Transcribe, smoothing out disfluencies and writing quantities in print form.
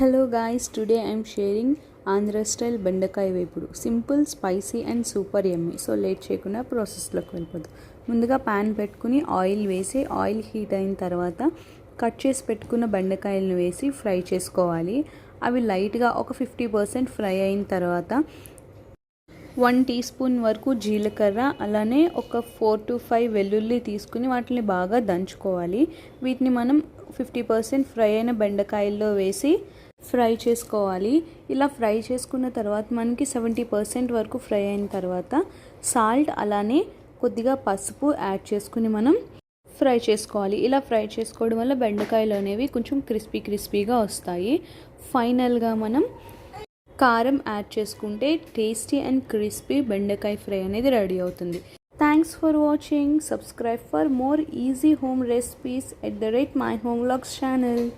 Hello guys, today I am sharing Andhra style బెండకాయ వేపుడు. Simple, spicy and super yummy. So late చేయకుండా ప్రాసెస్లోకి వెళ్ళిపోదాం. ముందుగా ప్యాన్ పెట్టుకుని ఆయిల్ వేసి ఆయిల్ హీట్ అయిన తర్వాత కట్ చేసి పెట్టుకున్న బెండకాయలను వేసి ఫ్రై చేసుకోవాలి. అవి లైట్గా ఒక 50% ఫ్రై అయిన తర్వాత 1 టీ స్పూన్ వరకు జీలకర్ర, అలానే ఒక 4 to 5 వెల్లుల్లి తీసుకుని వాటిని బాగా దంచుకోవాలి. వీటిని మనం 50% ఫ్రై అయిన బెండకాయల్లో వేసి ఫ్రై చేసుకోవాలి. ఇలా ఫ్రై చేసుకున్న తర్వాత మనకి 70% వరకు ఫ్రై అయిన తర్వాత సాల్ట్ అలానే కొద్దిగా పసుపు యాడ్ చేసుకుని మనం ఫ్రై చేసుకోవాలి. ఇలా ఫ్రై చేసుకోవడం వల్ల బెండకాయలు అనేవి కొంచెం క్రిస్పీగా వస్తాయి. ఫైనల్గా మనం కారం యాడ్ చేసుకుంటే టేస్టీ అండ్ క్రిస్పీ బెండకాయ ఫ్రై అనేది రెడీ అవుతుంది. Thanks for watching. Subscribe for more easy home recipes @ My Home Vlogs channel.